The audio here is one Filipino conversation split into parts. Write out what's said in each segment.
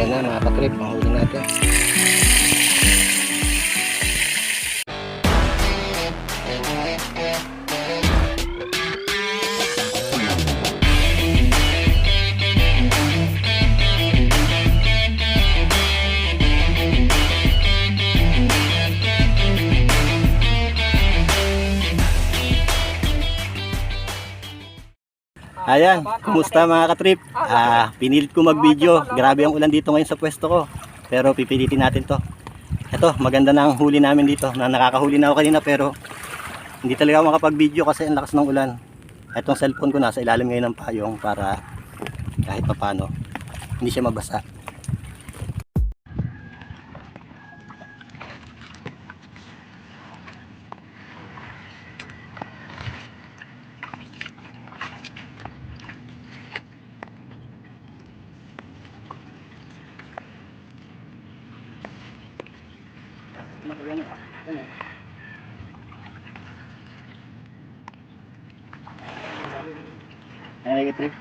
Ayan na mga katrip, ang huli natin. Ayan, kumusta mga katrip? Pinilit ko mag-video. Grabe ang ulan dito ngayon sa pwesto ko. Pero pipilitin natin to. Ito, maganda na ang huli namin dito. Nakakahuli na ako kanina pero hindi talaga ako makapag-video kasi ang lakas ng ulan. Itong cellphone ko nasa ilalim ngayon ng payong para kahit papano hindi siya mabasa. Ayan mga trip,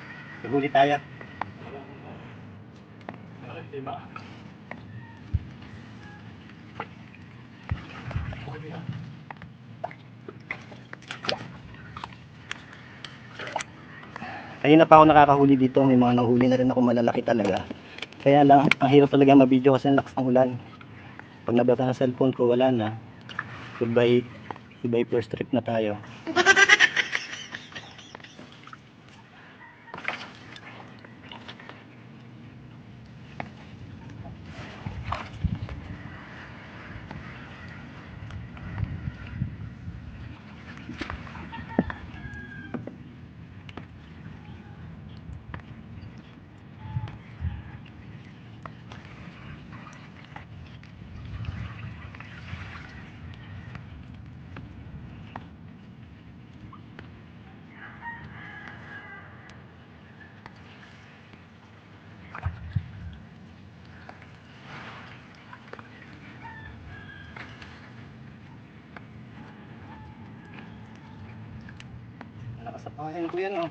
huli tayo. Kanina pa ako nakakahuli dito, may mga nahuli na rin ako malalaki talaga. Kaya lang, ang hirap talaga mabideo kasi ang lakas ng ulan. Pag nabasa ng cellphone ko, wala na. Goodbye, goodbye first trip na tayo. Nakasapayan ko yan, oh.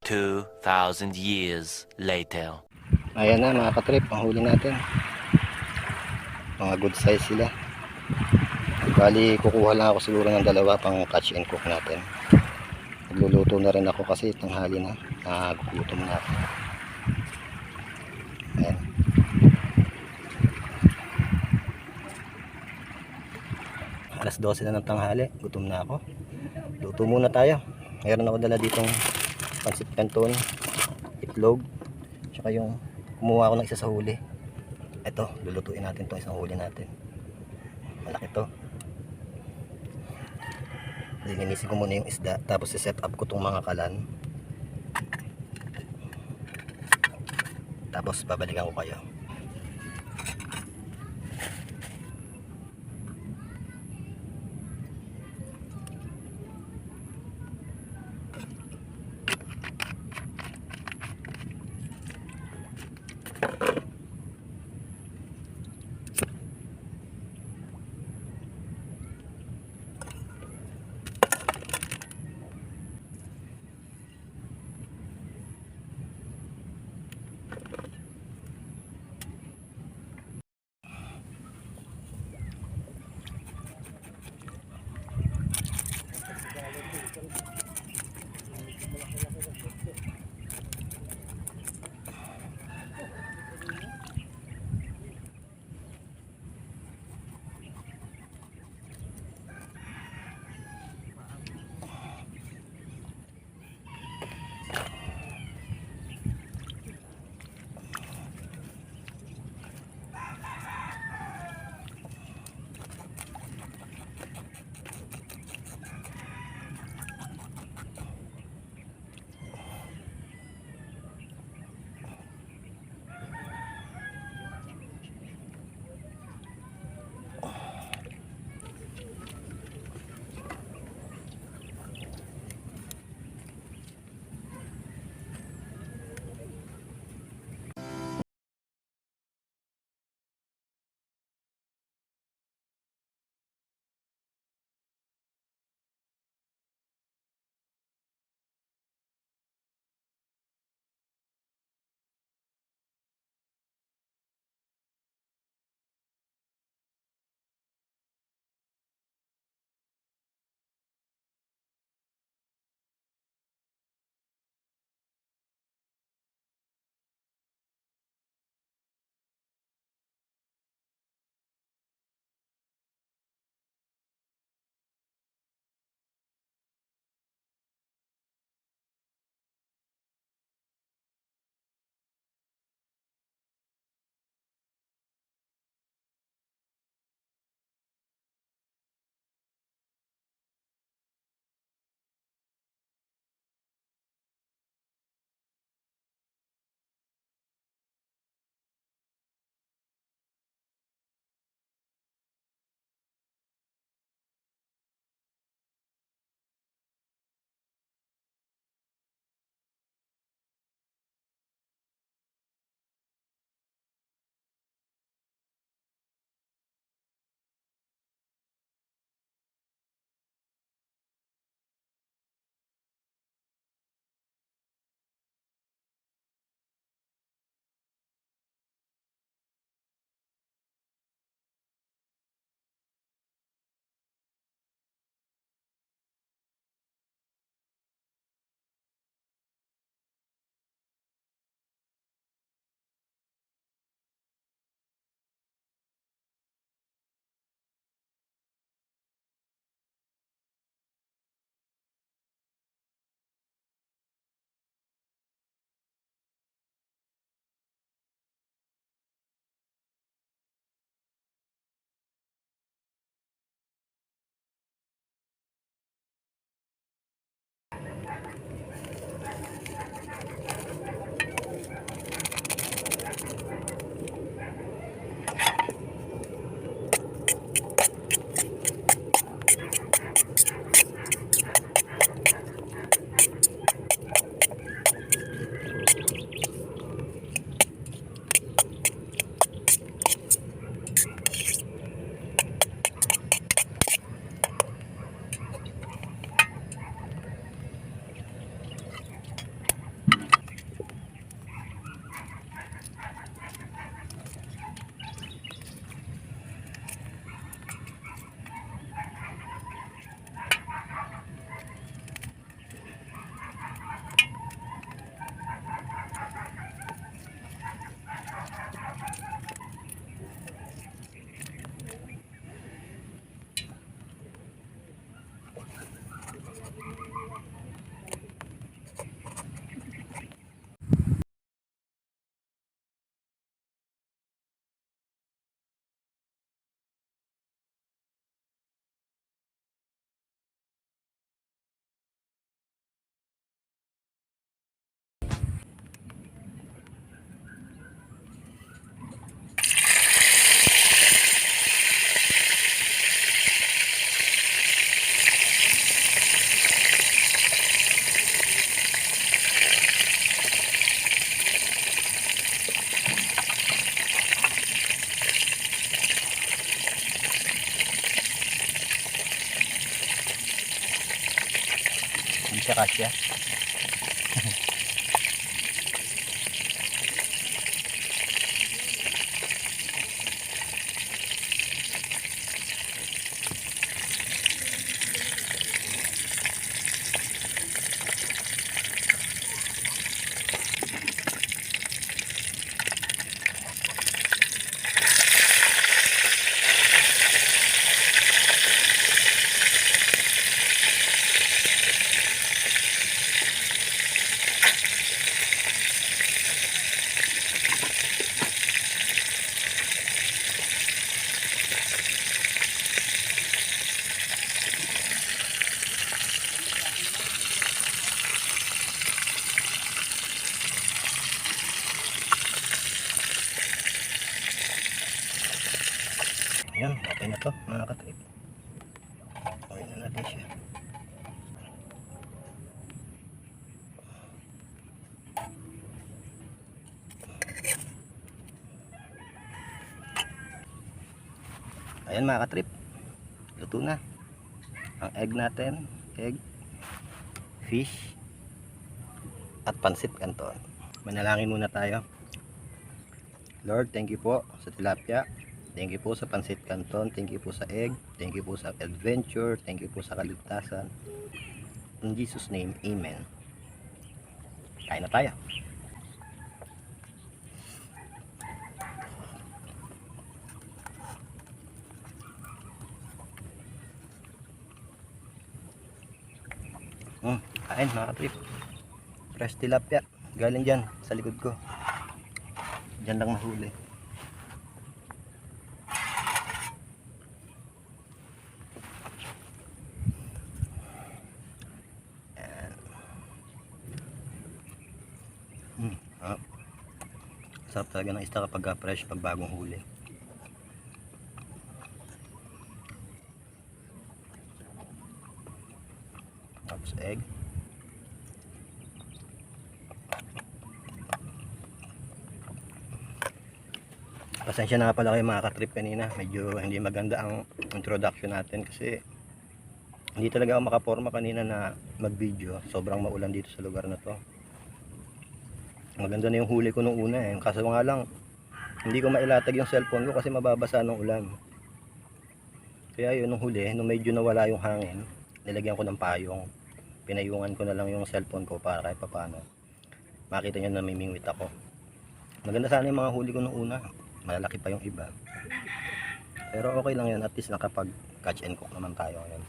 2,000 years later. Ayan na mga katrip, ang huli natin. Mga good size sila. Bali, kukuha lang ako siguro ng dalawa pang catch and cook natin. Magluluto na rin ako kasi tanghali na. Nagugutom na ako. Ayan. Alas 12 na ng tanghali. Gutom na ako. Luto muna tayo. Meron ako dala ditong pansit canton, itlog, tsaka yung kumuha ako ng isa sa huli. Ito, lulutuin natin itong isang huli natin. Malaki to. Lilinisin ko muna yung isda, tapos i-set up ko itong mga kalan. Tapos babalikan ko kayo. siya kasya. Ayan, okay na to mga katrip. Okay na natin siya. Ayan mga katrip, luto na ang egg natin. Egg, fish at pansit canton. Manalangin muna tayo. Lord, thank you po sa tilapia, thank you po sa pansit canton, thank you po sa egg, thank you po sa adventure, thank you po sa kaligtasan. In Jesus name, amen. Kain na tayo. Kain mga katrip. Fresh tilapia. Galing dyan sa likod ko. Dyan lang nahuli. Sarap talaga ng isda kapag fresh, pag bagong huli. Tapos egg. Pasensya na pala kayo mga katrip kanina. Medyo hindi maganda ang introduction natin kasi hindi talaga ako makaporma kanina na mag video. Sobrang maulan dito sa lugar na to. Maganda na yung huli ko nung una eh. Kaso nga lang, hindi ko mailatag yung cellphone ko kasi mababasa ng ulan. Kaya yun, nung huli, nung medyo nawala yung hangin, nilagyan ko ng payong. Pinayungan ko na lang yung cellphone ko para kahit papano makita nyo na namimingwit ako. Maganda sana yung mga huli ko nung una. Malalaki pa yung iba. Pero okay lang yun. At least nakapag catch and cook naman tayo ngayon.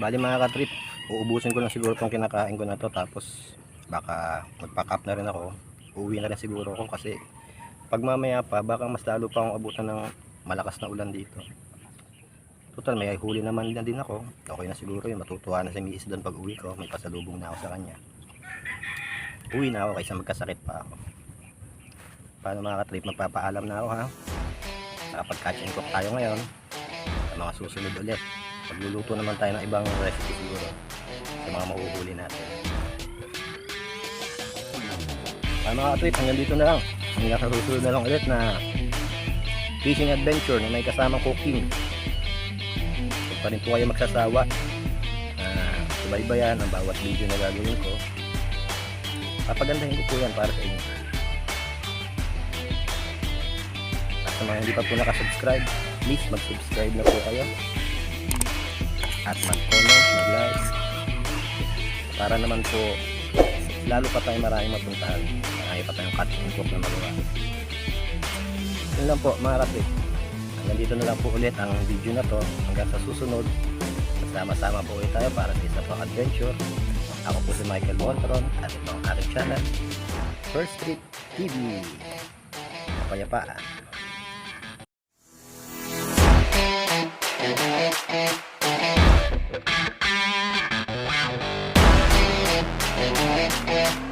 Bali mga katrip, uubusin ko lang siguro itong kinakain ko na to, tapos baka magpa-cap na rin ako. Uuwi na rin siguro ako kasi pag mamaya pa baka mas lalo pa akong abutan ng malakas na ulan dito. Total may huli naman din ako. Okay na siguro yun, matutuwa na si Miss doon pag uwi ko. May pasalubong na ako sa kanya. Uwi na ako kaysa magkasakit pa ako. Paano mga katrip, magpapaalam na ako ha. Kapag catch and cook tayo ngayon, sa mga susunod ulit. Magluluto naman tayo ng ibang recipe siguro sa mga mahuhuli natin. Mga katrip, hanggang dito na lang. Hanggang sa susunod na lang ulit na fishing adventure na may kasamang cooking. Huwag pa rin po kayo magsasawa. Subaybayan ang bawat video na gagawin ko. Papagandahin ko po yan para sa inyo. At sa mga hindi pa po nakasubscribe, please mag-subscribe na po kayo. At mag-comment, mag-like para naman po lalo pa tayong maraming mapuntahan, marami pa tayong catch and cook na magawa. Yun lang po mga katrip, hanggang dito na lang po ulit ang video na to. Hanggang sa susunod, sama-sama po ulit tayo para sa isa pang adventure. Ako po si Michael Montron at ito ang aking channel, First Trip TV. Kapayapaan. Yeah.